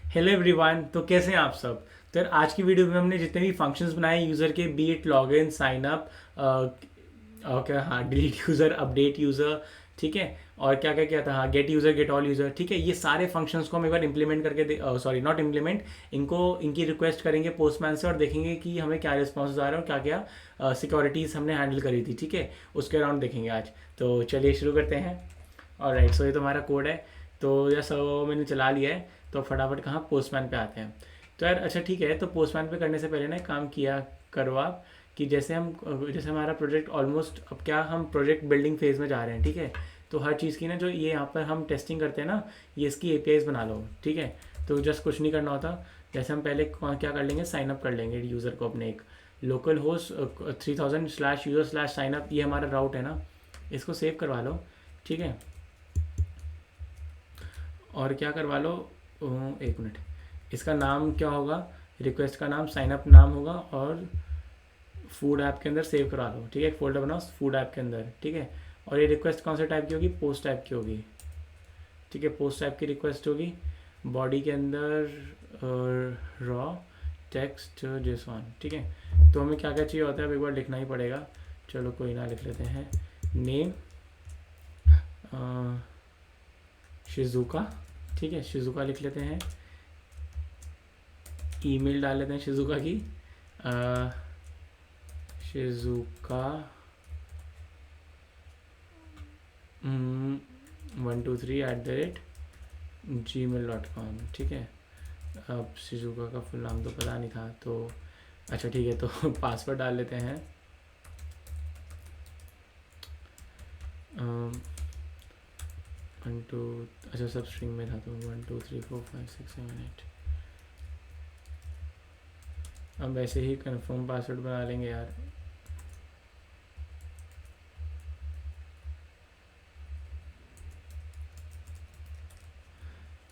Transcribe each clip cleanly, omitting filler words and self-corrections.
Hello everyone. तो कैसे हैं आप सब। तो यार आज की वीडियो में हमने जितने भी फंक्शंस बनाए यूज़र के, be it login, sign up, okay, हाँ, डिलीट यूज़र, अपडेट यूज़र, ठीक है, और क्या क्या किया था, हाँ, get user, get all user, ठीक है, ये सारे फंक्शंस को हम एक बार इंप्लीमेंट करके, सॉरी नॉट इम्प्लीमेंट, इनको इनकी रिक्वेस्ट करेंगे पोस्टमैन से और देखेंगे कि हमें क्या रिस्पॉन्स आ रहा है और क्या क्या सिक्योरिटीज़ हमने हैंडल करी थी, ठीक है, उसके अराउंड देखेंगे आज। तो चलिए शुरू करते हैं। और राइट, सो ये तो हमारा कोड है। तो जैसा वो मैंने चला लिया है, तो फटाफट कहाँ पोस्टमैन पे आते हैं। तो यार अच्छा ठीक है, तो पोस्टमैन पे करने से पहले ना एक काम किया करो आप, कि जैसे हमारा प्रोजेक्ट ऑलमोस्ट, अब क्या हम प्रोजेक्ट बिल्डिंग फेज में जा रहे हैं, ठीक है। तो हर चीज़ की ना, जो ये यहाँ पर हम टेस्टिंग करते हैं ना, ये इसकी एपीआईज बना लो, ठीक है। तो जस्ट कुछ नहीं करना होता। जैसे हम पहले क्या कर लेंगे, साइन अप कर लेंगे यूज़र को अपने एक लोकल होस्ट 3000/user/signup, ये हमारा राउट है ना, इसको सेव करवा लो, ठीक है। और क्या करवा लो, एक मिनट, इसका नाम क्या होगा, रिक्वेस्ट का नाम साइन अप नाम होगा, और फूड ऐप के अंदर सेव करा लो, ठीक है, एक फोल्डर बनाओ फूड ऐप के अंदर, ठीक है। और ये रिक्वेस्ट कौन से टाइप की होगी, पोस्ट टाइप की होगी, ठीक है, पोस्ट टाइप की रिक्वेस्ट होगी। बॉडी के अंदर रॉ टेक्स्ट जेसॉन, ठीक है। तो हमें क्या क्या चाहिए होता है, अब एक बार लिखना ही पड़ेगा। चलो कोई ना, लिख लेते हैं नेम शिजुका, ठीक है, शिजुका लिख लेते हैं। ईमेल डाल लेते हैं शिजुका की, शिजुका 123@gmail.com, ठीक है। अब शिजुका का फुल नाम तो पता नहीं था, तो अच्छा ठीक है, तो पासवर्ड डाल लेते हैं। वन टू, अच्छा सब स्ट्रिंग में था, तो 1 2 3 4 5 6 7 8। अब वैसे ही कंफर्म पासवर्ड बना लेंगे यार।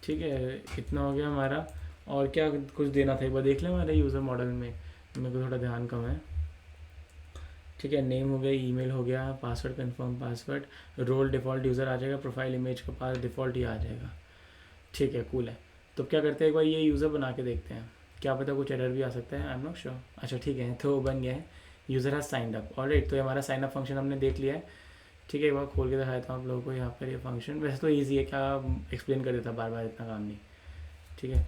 ठीक है, इतना हो गया हमारा। और क्या कुछ देना था, एक बार देख लें हमारे यूज़र मॉडल में, मेरे को थोड़ा ध्यान कम है। ठीक है, नेम हो गया, ईमेल हो गया, password confirm password, role default user आ जाएगा, प्रोफाइल इमेज का पास डिफ़ॉल्ट ही आ जाएगा। ठीक है, कूल है। तो क्या करते हैं, एक बार ये यूज़र बना के देखते हैं, क्या पता कुछ एरर भी आ सकता है, आई एम नॉट श्योर। अच्छा ठीक है, तो बन गया है, user has signed up, alright. तो ये हमारा साइन अप फंक्शन हमने देख लिया है, ठीक है। एक बार खोल के दिखाता हूँ आप लोगों को यहाँ पर ये फंक्शन, वैसे तो ईजी है, क्या एक्सप्लेन कर देता बार बार, इतना काम नहीं, ठीक है।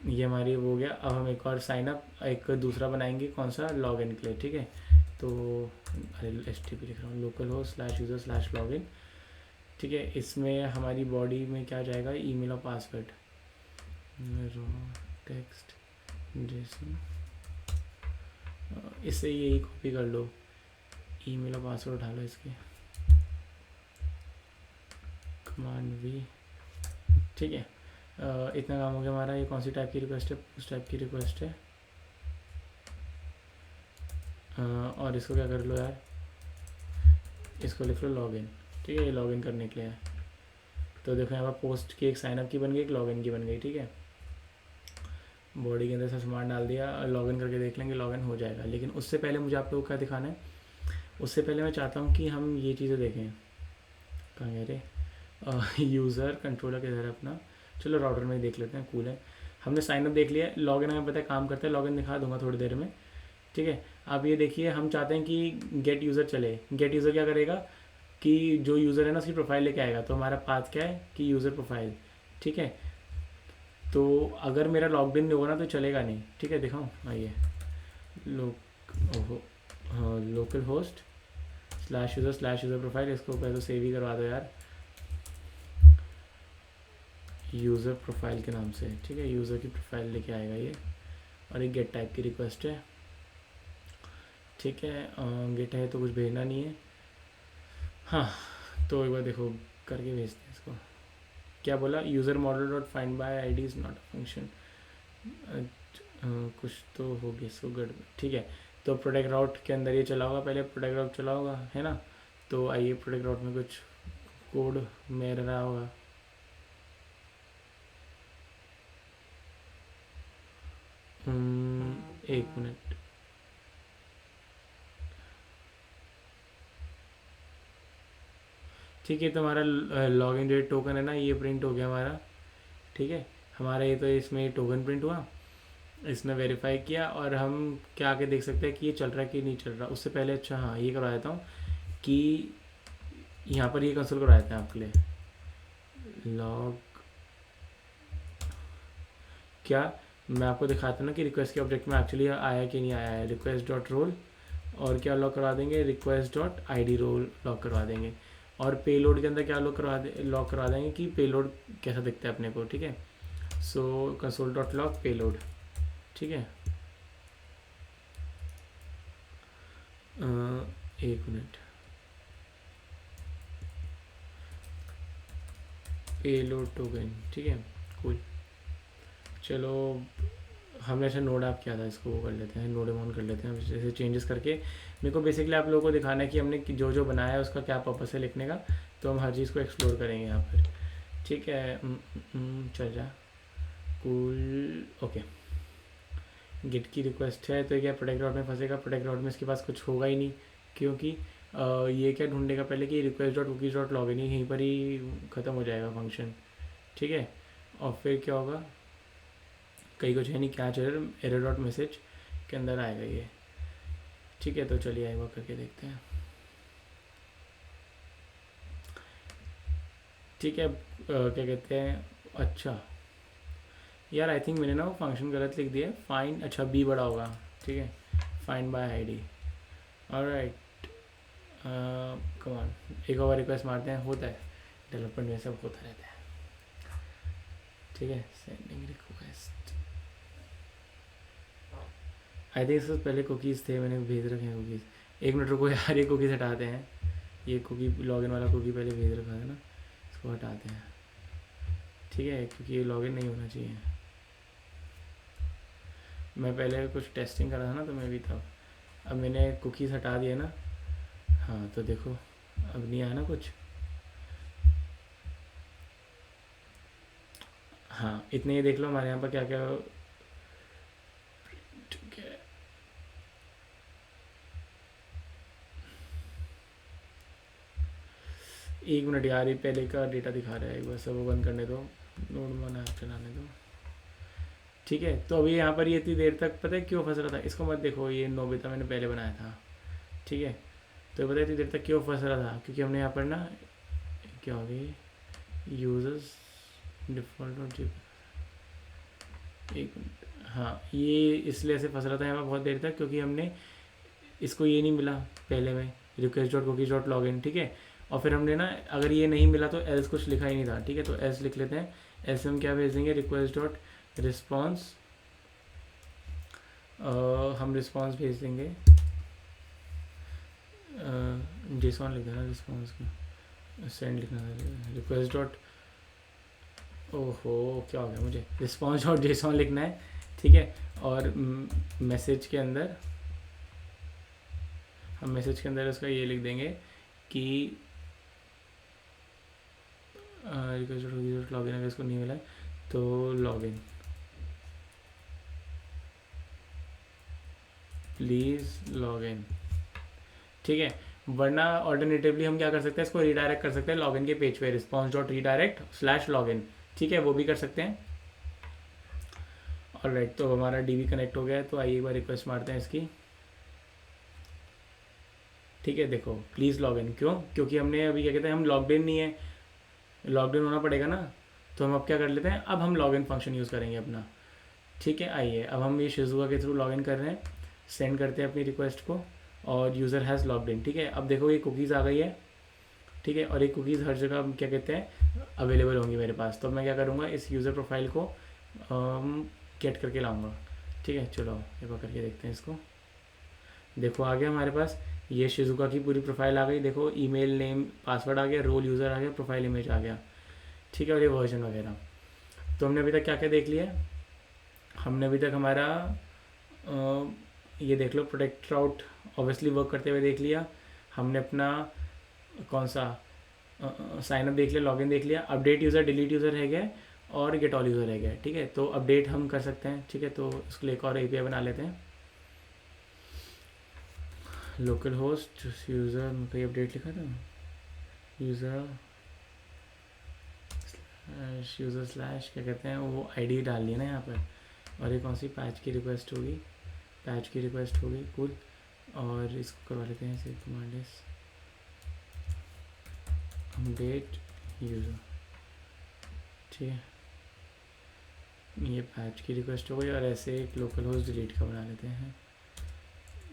ये हमारी वो हो गया। अब हम एक और साइन अप, एक दूसरा बनाएंगे, कौन सा, लॉग इन के लिए, ठीक है। तो अरे एस टी पी लिख रहा हूँ, लोकल हो /user/login, ठीक है। इसमें हमारी बॉडी में क्या जाएगा, ईमेल और पासवर्ड, टेक्स्ट जैसे, इससे यही कॉपी कर लो, ईमेल और पासवर्ड डालो इसके, कमांड वी, ठीक है। इतना काम हो गया हमारा। ये कौन सी टाइप की रिक्वेस्ट है, उस टाइप की रिक्वेस्ट है। और इसको क्या कर लो यार, इसको लिख लो लॉगिन, ठीक है, ये लॉगिन करने के लिए है। तो देखो यहाँ पर पोस्ट की एक साइनअप की बन गई, एक लॉगिन की बन गई, ठीक है। बॉडी के अंदर से सामान डाल दिया, लॉगिन करके देख लेंगे, लॉगिन हो जाएगा। लेकिन उससे पहले मुझे आप लोगों को क्या दिखाना है, उससे पहले मैं चाहता हूँ कि हम ये चीज़ें देखें, कहाँ गए रे, यूज़र कंट्रोलर किधर है अपना, चलो राउटर में ही देख लेते हैं, कूल है। हमने साइनअप देख लिया, लॉगिन हमें पता है काम करता है, लॉगिन दिखा दूंगा थोड़ी देर में, ठीक है। अब ये देखिए, हम चाहते हैं कि गेट यूज़र चले। गेट यूज़र क्या करेगा, कि जो यूज़र है ना, उसकी प्रोफाइल लेके आएगा। तो हमारा पाथ क्या है, कि यूज़र प्रोफाइल, ठीक है। तो अगर मेरा लॉगइन नहीं होगा ना, तो चलेगा नहीं, ठीक है। दिखाऊँ, आइए, ओहो, हाँ, लोकल होस्ट /user/user प्रोफाइल, इसको पहले तो सेव ही करवा दो यार, यूज़र प्रोफाइल के नाम से, ठीक है। यूज़र की प्रोफाइल लेके आएगा ये, और एक गेट टाइप की रिक्वेस्ट है, ठीक है। गेट है तो कुछ भेजना नहीं है, हाँ। तो एक बार देखो करके भेजते हैं इसको। क्या बोला, user model dot find by I D is not a function, कुछ तो हो गया इसको गड़बड़, ठीक है। तो प्रोडक्ट राउट के अंदर ये चला होगा, पहले प्रोडक्ट राउट चला होगा, है ना। तो आइए, प्रोडक्ट राउट में कुछ कोड में रहा होगा, एक मिनट, ठीक है। तो हमारा लॉगिन डेट टोकन है ना, ये प्रिंट हो गया हमारा, ठीक है। हमारा ये तो इसमें टोकन प्रिंट हुआ, इसने वेरीफाई किया, और हम क्या आके देख सकते हैं कि ये चल रहा है कि नहीं चल रहा। उससे पहले अच्छा हाँ ये करवा देता हूँ कि यहाँ पर ये कंसोल करवा देते हैं आपके लिए। लॉग क्या मैं आपको दिखाता हूँ ना कि रिक्वेस्ट के ऑब्जेक्ट में एक्चुअली आया कि नहीं आया है। रिक्वेस्ट डॉट रोल और क्या लॉक करवा देंगे, request dot I D role lock करवा देंगे। और पेलोड के अंदर क्या लॉक करवा देंगे कि पेलोड कैसा दिखता है अपने को, ठीक है। सो कंसोल डॉट लॉक पेलोड, ठीक है। एक मिनट, पेलोड टोकन, ठीक है कूल। चलो हमने ऐसे नोड ऐप किया था, इसको वो कर लेते हैं, नोड ऑन कर लेते हैं जैसे चेंजेस करके। मेरे को बेसिकली आप लोगों को दिखाना है कि हमने जो जो बनाया है उसका क्या पर्पस है लिखने का, तो हम हर चीज़ को एक्सप्लोर करेंगे यहाँ पर, ठीक है। चल जा कूल, ओके। गिट की रिक्वेस्ट है तो क्या प्रोटेक्ट डॉट में फंसेगा, प्रोटेक्ट डॉट में इसके पास कुछ होगा ही नहीं, क्योंकि ये क्या ढूंढेगा पहले कि request dot cookies dot log in, यहीं पर ही ख़त्म हो जाएगा फंक्शन, ठीक है। और फिर क्या होगा, कहीं कुछ है नहीं, क्या चल एरर डॉट मैसेज के अंदर आएगा ये, ठीक है। तो चलिए एक बार करके देखते हैं, ठीक है। क्या कहते हैं, अच्छा यार आई थिंक मैंने ना वो फंक्शन गलत लिख दिया, फाइंड, अच्छा बी बड़ा होगा, ठीक है, find by ID. Alright, come on, एक और रिक्वेस्ट मारते हैं, होता है डेवलपमेंट में सब होता रहता है, ठीक है। सेंडिंग रिक्वेस्ट, आई थिंक इससे पहले कुकीज़ थे, मैंने भेज रखे हैं कुकीज़। एक मिनट रुको यार, ये कुकीज़ हटाते हैं, ये कुकी लॉगिन वाला कुकी पहले भेज रखा है ना, इसको हटाते हैं, ठीक है, क्योंकि ये लॉगिन नहीं होना चाहिए। मैं पहले कुछ टेस्टिंग कर रहा था ना तो मैं भी था, अब मैंने कुकीज़ हटा दिया ना, हाँ तो देखो अब नहीं आया ना कुछ, हाँ इतने ही देख लो हमारे यहाँ पर क्या क्या, ठीक है। एक मिनट यार, ये पहले का डेटा दिखा रहा है, एक बार सब बंद करने दो, नोड वन ऐप चलाने दो, ठीक है। तो अभी यहाँ पर ये इतनी देर तक पता है क्यों फंस रहा था, इसको मत देखो, ये नोबिता मैंने पहले बनाया था, ठीक है। तो पता है इतनी देर तक क्यों फंस रहा था, क्योंकि हमने यहाँ पर ना क्या हो गई, यूजर्स डिफ़ॉल्ट और एक मिनट, हाँ ये इसलिए ऐसे फंस रहा था यहाँ पर बहुत देर तक, क्योंकि हमने इसको ये नहीं मिला पहले में, request dot cookies dot log in, ठीक है। और फिर हमने ना अगर ये नहीं मिला तो एल्स कुछ लिखा ही नहीं था, ठीक है। तो एल्स लिख लेते हैं, एल्स हम क्या भेज देंगे, रिक्वेस्ट डॉट रिस्पॉन्स, हम रिस्पॉन्स भेज देंगे, जेसॉन लिख देना रिस्पॉन्स का, सेंड लिखना था, रिक्वेस्ट डॉट, ओहो क्या हो गया मुझे, रिस्पॉन्स डॉट जेसॉन लिखना है, ठीक है। और मैसेज के अंदर हम मैसेज के अंदर उसका ये लिख देंगे कि रिक्वेस्ट लॉग इन, अगर इसको नहीं मिला तो log in please log in, ठीक है। वरना ऑल्टरनेटिवली हम क्या कर सकते हैं, इसको रीडायरेक्ट कर सकते हैं लॉगिन के पेज पे, response dot redirect slash login, ठीक है, वो भी कर सकते हैं। ऑलराइट, तो हमारा डीबी कनेक्ट हो गया है, तो आइए एक बार रिक्वेस्ट मारते हैं इसकी, ठीक है। देखो प्लीज़ लॉग इन, क्यों, क्योंकि हमने अभी क्या कहते हैं, हम लॉगड इन नहीं है, लॉगड इन होना पड़ेगा ना, तो हम अब क्या कर लेते हैं, अब हम लॉगिन फंक्शन यूज़ करेंगे अपना, ठीक है। आइए अब हम ये शिजुआ के थ्रू लॉगिन कर रहे हैं, सेंड करते हैं अपनी रिक्वेस्ट को, और यूज़र हैज़ लॉगड इन, ठीक है। अब देखो ये कुकीज़ आ गई है, ठीक है, और ये कुकीज़ हर जगह क्या कहते हैं अवेलेबल होंगी मेरे पास। तो मैं क्या करूँगा, इस यूज़र प्रोफाइल को गेट करके लाऊंगा, ठीक है। चलो एक बार करके देखते हैं इसको, देखो आ गया हमारे पास, ये शिजुका की पूरी प्रोफाइल आ गई, देखो ईमेल नेम पासवर्ड आ गया, रोल यूज़र आ गया, प्रोफाइल इमेज आ गया, ठीक है, और ये वर्जन वगैरह। तो हमने अभी तक क्या क्या देख लिया, हमने अभी तक हमारा ये देख लो प्रोटेक्ट राउट ऑब्वियसली वर्क करते हुए देख लिया, हमने अपना कौन सा साइनअप देख लिया, लॉगिन देख लिया, अपडेट यूज़र डिलीट यूज़र है गया, और गेट ऑल यूज़र है गया, ठीक है। तो अपडेट हम कर सकते हैं, ठीक है। तो उसके लिए एक और एपीआई बना लेते हैं, लोकल होस्ट यूज़र में कहीं अपडेट लिखा था, यूज़र यूज़र स्लैश क्या कहते हैं वो आईडी डाल लिया ना यहाँ पर। और ये कौन सी पैच की रिक्वेस्ट होगी, पैच की रिक्वेस्ट होगी, कूल। और इसको करवा लेते हैं सिर्फ कमांड अपडेट यूज़र, ठीक है। ये पैच की रिक्वेस्ट हो गई। और ऐसे एक लोकल होस्ट डिलीट का बना लेते हैं,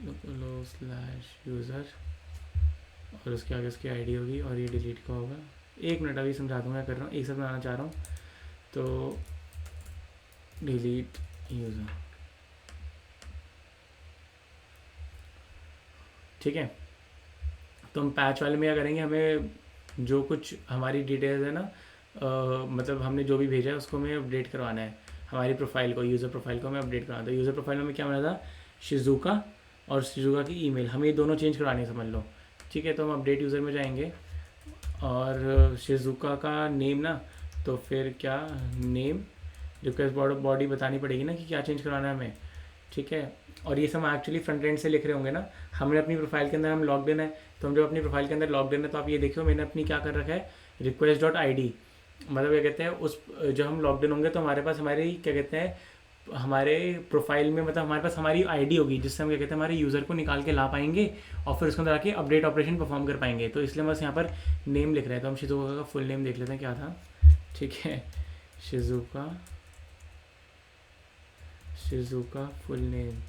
लोकल होस्ट स्लैश यूज़र, और उसके आगे उसकी आईडी होगी और ये डिलीट का होगा। एक मिनट अभी समझा दूँगा, कर रहा हूँ, एक साथ बनाना चाह रहा हूँ। तो डिलीट यूज़र, ठीक है। तो हम पैच वाले में क्या करेंगे, हमें जो कुछ हमारी डिटेल्स है ना, मतलब हमने जो भी भेजा है उसको हमें अपडेट करवाना है, हमारी प्रोफाइल को, यूज़र प्रोफाइल को हमें अपडेट करवाना था। यूज़र प्रोफाइल में क्या बना था, शिजुका और शिजुका की ईमेल, हमें ये दोनों चेंज करवानी है, समझ लो, ठीक है। तो हम अपडेट यूज़र में जाएंगे और शिजुका का नेम ना, तो फिर क्या नेम, रिक्वेस्ट बॉडी बतानी पड़ेगी ना कि क्या चेंज करवाना है हमें, ठीक है। और ये सब एक्चुअली फ्रंट एंड से लिख रहे होंगे ना, हमने अपनी प्रोफाइल के अंदर हम लॉग्ड इन है, तो हम जब अपनी प्रोफाइल के अंदर लॉग्ड इन है तो आप ये देखो मैंने अपनी क्या कर रखा है, रिक्वेस्ट डॉट आई डी, मतलब क्या कहते हैं उस, जब हम लॉग्ड इन होंगे तो हमारे पास हमारी क्या कहते हैं हमारे प्रोफाइल में, मतलब हमारे पास हमारी आईडी होगी जिससे हम क्या कहते हैं हमारे यूज़र को निकाल के ला पाएंगे और फिर उसके अंदर आके अपडेट ऑपरेशन परफॉर्म कर पाएंगे। तो इसलिए बस यहाँ पर नेम लिख रहे हैं। तो हम शिजुका का फुल नेम देख लेते हैं क्या था, ठीक है। Shizuka, Shizuka full name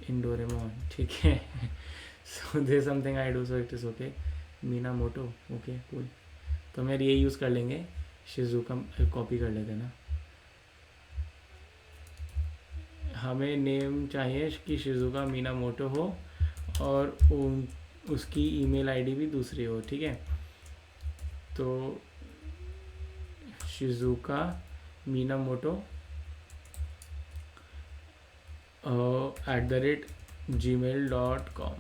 in Doraemon, ठीक है। So this something I do, so it is okay, Minamoto, okay cool. तो हम यार ये यूज़ कर लेंगे, शिजुका कॉपी कर लेते हैं ना। हमें नेम चाहिए कि शिजुका मीना मोटो हो और उसकी ईमेल आईडी भी दूसरी हो, ठीक है। तो शिजुका मीना मोटो @gmail.com,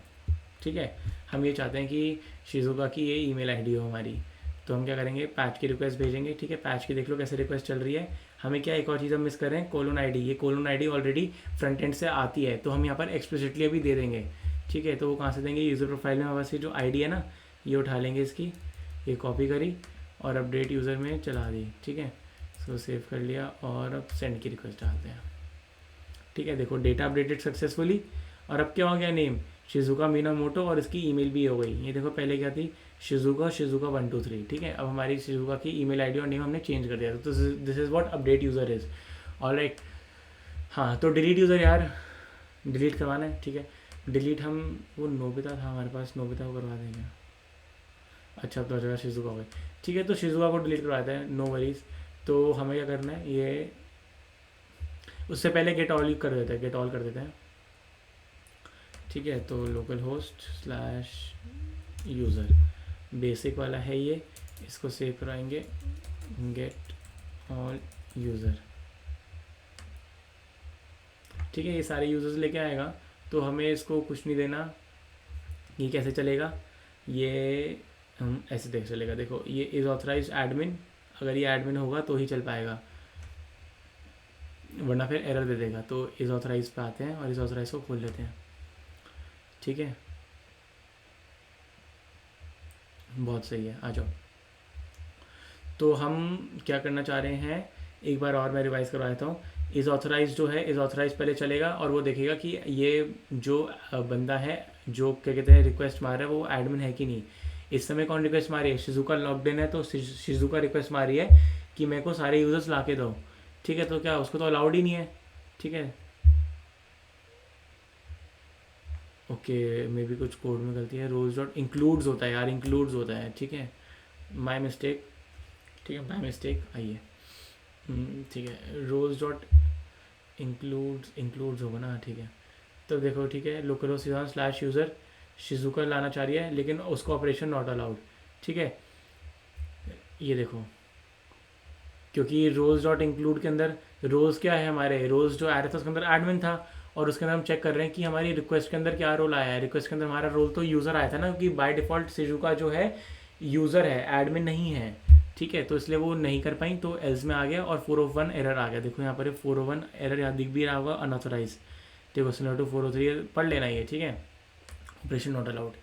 ठीक है। हम ये चाहते हैं कि शिजुका की ये ईमेल आईडी हो हमारी। तो हम क्या करेंगे, पैच की रिक्वेस्ट भेजेंगे, ठीक है। पैच की देख लो कैसे रिक्वेस्ट चल रही है। हमें क्या एक और चीज़ हम मिस कर रहे हैं, कोलोन आईडी। ये colon ID already front end से आती है, तो हम यहाँ पर एक्सप्लिसिटली अभी दे देंगे, ठीक है। तो वो कहाँ से देंगे, यूज़र प्रोफाइल में हमारे पास जो आईडी है ना, ये उठा लेंगे इसकी, ये कॉपी करी और अपडेट यूज़र में चला दी, ठीक है। सो सेव कर लिया और अब सेंड की रिक्वेस्ट डालते हैं, ठीक है। देखो डेटा अपडेटेड सक्सेसफुली। और अब क्या हो गया, नेम शिजुका मीना मोटो और इसकी ईमेल भी हो गई। ये देखो पहले क्या थी, शिजुका 1 2 3, ठीक है। अब हमारी शिजुका की ईमेल आईडी और नेम हमने चेंज कर दिया। तो this is what update user is, alright. हाँ, तो डिलीट यूज़र यार डिलीट करवाना है, ठीक है। डिलीट हम, वो नोबिता था हमारे पास, नोबिता को करवा देंगे। अच्छा, अब तो जगह शिजुका हो गई, ठीक है। तो शिजुका को डिलीट करवाते हैं, नो वरीज। तो हमें क्या करना है, ये उससे पहले गेट ऑल कर देते हैं, गेट ऑल कर देते हैं, ठीक है। तो local host slash user basic वाला है ये, इसको सेव कराएंगे, गेट ऑल यूज़र, ठीक है। ये सारे यूज़र्स लेके आएगा, तो हमें इसको कुछ नहीं देना। ये कैसे चलेगा, ये हम ऐसे देख चलेगा, देखो ये इज़ ऑथराइज एडमिन, अगर ये एडमिन होगा तो ही चल पाएगा, वरना फिर एरर दे देगा। तो इज़ ऑथराइज पे आते हैं और इज़ ऑथराइज को खोल लेते हैं, ठीक है। बहुत सही है, आ जाओ। तो हम क्या करना चाह रहे हैं, एक बार और मैं रिवाइज करवा देता हूँ। इज़ ऑथराइज जो है, इज़ ऑथराइज पहले चलेगा और वो देखेगा कि ये जो बंदा है जो क्या कहते हैं रिक्वेस्ट मार रहा है वो एडमिन है कि नहीं। इस समय कौन रिक्वेस्ट मारी है, शिजुका लॉक्ड इन है, तो शिजुका रिक्वेस्ट मारी है कि मेरे को सारे यूज़र्स ला के दो, ठीक है। तो क्या उसको तो अलाउड ही नहीं है, ठीक है। ओके, मे बी कुछ कोड में गलती है, रोज डॉट इंक्लूड्स होता है यार, इंक्लूड्स होता है, ठीक है। माई मिस्टेक, ठीक है, माई मिस्टेक, आइए, ठीक है। रोज डॉट इंक्लूड्स होगा ना, ठीक है। तो देखो, ठीक है, local host slash user Shizuka लाना चाह रही है लेकिन उसको ऑपरेशन नॉट अलाउड, ठीक है। ये देखो, क्योंकि रोज डॉट इंक्लूड के अंदर रोज़ क्या है, हमारे रोज़ जो आ रहा था उसके अंदर एडमिन था, और उसके अंदर हम चेक कर रहे हैं कि हमारी रिक्वेस्ट के अंदर क्या रोल आया है। रिक्वेस्ट के अंदर हमारा रोल तो यूज़र आया था ना, क्योंकि बाय डिफ़ॉल्ट शिजुका जो है यूज़र है, एडमिन नहीं है, ठीक है। तो इसलिए वो नहीं कर पाई, तो एल्स में आ गया और 401 एरर आ गया। देखो यहाँ पर 401 एरर यहाँ दिख भी रहा होगा, अनऑथोराइज, देखो सिमिलर टू 403 पढ़ लेना ये, ठीक है, ऑपरेशन नॉट अलाउड।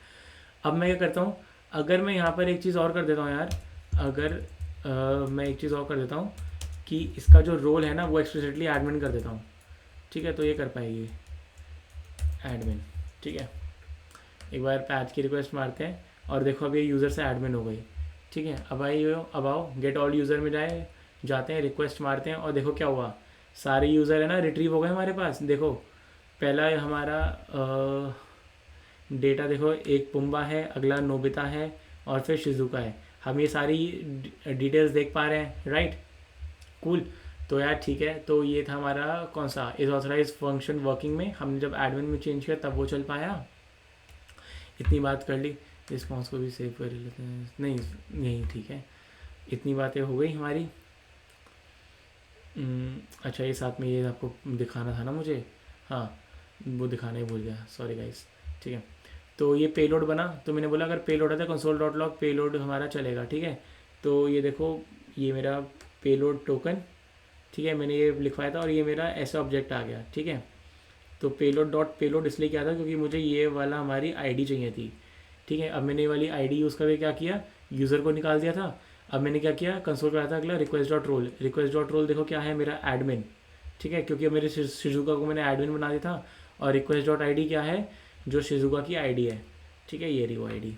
अब मैं क्या करता हूँ, अगर मैं यहाँ पर एक चीज़ और कर देता हूँ यार, अगर मैं एक चीज़ और कर देता हूँ कि इसका जो रोल है ना वो एक्सप्लिसिटली एडमिन कर देता हूँ, ठीक है। तो ये कर पाएगी एडमिन, ठीक है। एक बार पैच की रिक्वेस्ट मारते हैं और देखो अब ये यूज़र से एडमिन हो गई, ठीक है। अब आओ गेट ऑल यूज़र में जाते हैं, रिक्वेस्ट मारते हैं और देखो क्या हुआ, सारे यूज़र है ना रिट्रीव हो गए हमारे पास। देखो पहला हमारा डेटा देखो, एक पुम्बा है, अगला नोबिता है और फिर शिजुका है। हम ये सारी डिटेल्स देख पा रहे हैं, राइट, कूल। तो यार ठीक है, तो ये था हमारा कौन सा इज ऑथराइज फंक्शन वर्किंग में। हमने जब एडमिन में चेंज किया तब वो चल पाया। इतनी बात कर ली, रिस्पॉन्स को भी सेव कर लेते हैं, नहीं यही ठीक है। इतनी बातें हो गई हमारी। अच्छा, ये साथ में ये आपको दिखाना था ना मुझे, हाँ वो दिखाना ही भूल गया, सॉरी गाइस, ठीक है। तो ये पेलोड बना, तो मैंने बोला अगर पेलोड है तो कंसोल डॉट लॉग पेलोड हमारा चलेगा, ठीक है। तो ये देखो ये मेरा पेलोड टोकन, ठीक है, मैंने ये लिखवाया था और ये मेरा ऐसा ऑब्जेक्ट आ गया, ठीक है। तो पेलोड डॉट पेलोड इसलिए किया था क्योंकि मुझे ये वाला हमारी आईडी चाहिए थी, ठीक है। अब मैंने ये वाली आईडी यूज़ करके क्या किया, यूज़र को निकाल दिया था। अब मैंने क्या किया, कंसोल कराया था अगला रिक्वेस्ट डॉट रोल देखो क्या है मेरा एडमिन, ठीक है, क्योंकि मेरे शिजुका को मैंने एडमिन बना दिया था। और रिक्वेस्ट डॉट आई क्या है, जो शिजुका की आईडी है, ठीक है, ये रही वो आईडी।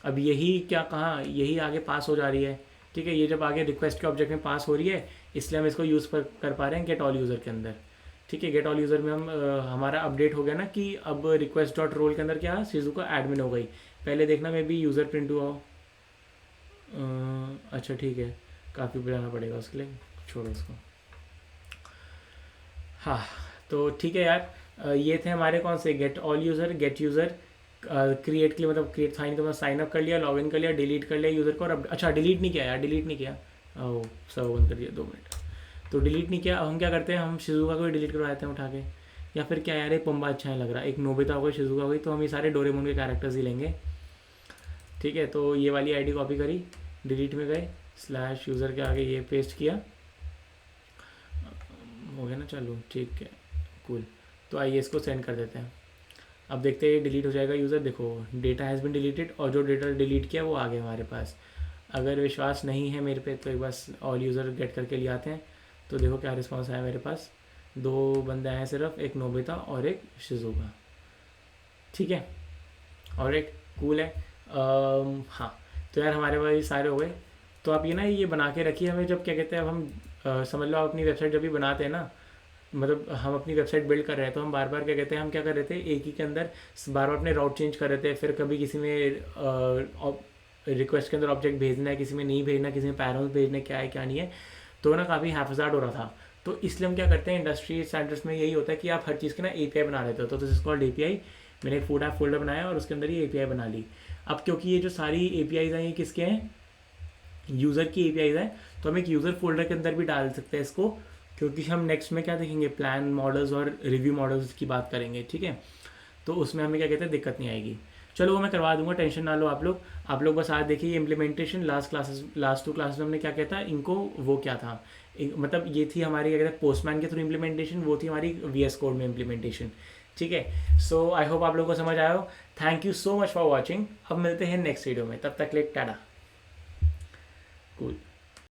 अब यही क्या कहाँ, यही आगे पास हो जा रही है, ठीक है। ये जब आगे रिक्वेस्ट के ऑब्जेक्ट में पास हो रही है इसलिए हम इसको यूज़ कर पा रहे हैं गेट ऑल यूज़र के अंदर, ठीक है। गेट ऑल यूज़र में हम हमारा अपडेट हो गया ना कि अब रिक्वेस्ट डॉट रोल के अंदर क्या शिजुका एडमिन हो गई। पहले देखना मैं भी यूज़र प्रिंट हुआ हो, अच्छा ठीक है, काफ़ी बुलाना पड़ेगा उसके लिए, छोड़ो उसको। हाँ तो ठीक है यार, ये थे हमारे कौन से gate all user, gate user, create के लिए मतलब क्रिएट साइन तो मैं साइन अप कर लिया, लॉगिन कर लिया, डिलीट कर लिया यूज़र को। और अब अच्छा डिलीट नहीं किया यार, डिलीट नहीं किया, ओ सब बंद कर दिया, 2 मिनट। तो डिलीट नहीं किया। अब हम क्या करते हैं, हम शिजुका को ही डिलीट करवा देते हैं उठा के, या फिर क्या यार एक पुम्बा अच्छा नहीं लग रहा, एक नोबिता हो गई, शिजुका हो गई, तो हम ये सारे डोरेमोन के कैरेक्टर्स ही लेंगे, ठीक है। तो ये वाली आईडी कॉपी करी, डिलीट में गए, स्लैश यूज़र के आगे ये पेस्ट किया, हो गया ना, चलो ठीक है, कूल। तो आइए इसको सेंड कर देते हैं। अब देखते हैं डिलीट हो जाएगा यूज़र, देखो डेटा हैज़ बिन डिलीटेड, और जो डेटा डिलीट किया वो आ गया हमारे पास। अगर विश्वास नहीं है मेरे पे तो एक बार ऑल यूज़र गेट करके ले आते हैं। तो देखो क्या रिस्पांस आया मेरे पास, 2 बंदे आए सिर्फ, एक नोबिता और एक शिजुका, ठीक है, और एक कूल है। हाँ तो यार हमारे पास ये सारे हो गए। तो आप ये ना ये बना के रखिए हमें, जब क्या कहते हैं अब हम समझ लो आप अपनी वेबसाइट जब भी बनाते हैं ना, मतलब हम अपनी वेबसाइट बिल्ड कर रहे हैं तो हम बार बार क्या कहते हैं, हम क्या कर रहे थे एक ही के अंदर बार बार अपने राउट चेंज कर रहे थे। फिर कभी किसी में रिक्वेस्ट के अंदर ऑब्जेक्ट भेजना है, किसी में नहीं भेजना, किसी में पैरल्स भेजने, क्या है क्या नहीं है, तो ना काफ़ी हैफजार्ड हो रहा था। तो इसलिए हम क्या करते हैं, इंडस्ट्री स्टैंडर्ड्स में यही होता है कि आप हर चीज़ के ना एपीआई बना लेते हो। तो दिस इज कॉल्ड एपीआई। मैंने एक फूड ऐप फोल्डर बनाया और उसके अंदर ही एपीआई बना ली। अब क्योंकि ये जो सारी एपीआईज हैं ये किसके हैं, यूज़र की एपीआईज हैं, तो हम एक यूज़र फोल्डर के अंदर भी डाल सकते हैं इसको, क्योंकि हम नेक्स्ट में क्या देखेंगे, प्लान मॉडल्स और रिव्यू मॉडल्स की बात करेंगे, ठीक है। तो उसमें हमें क्या कहते हैं दिक्कत नहीं आएगी। चलो वो मैं करवा दूंगा, टेंशन ना लो आप लोग बस आज देखिए इम्प्लीमेंटेशन। लास्ट 2 क्लासेस में हमने क्या कहता है इनको, वो क्या था, मतलब ये थी हमारी क्या कहते हैं पोस्टमैन के थ्रू इम्प्लीमेंटेशन, वो थी हमारी वीएस कोड में इम्प्लीमेंटेशन, ठीक है। सो आई होप आप लोगों को समझ आया हो। Thank you so much for watching. अब मिलते हैं नेक्स्ट वीडियो में, तब तक ले टाटा, कूल।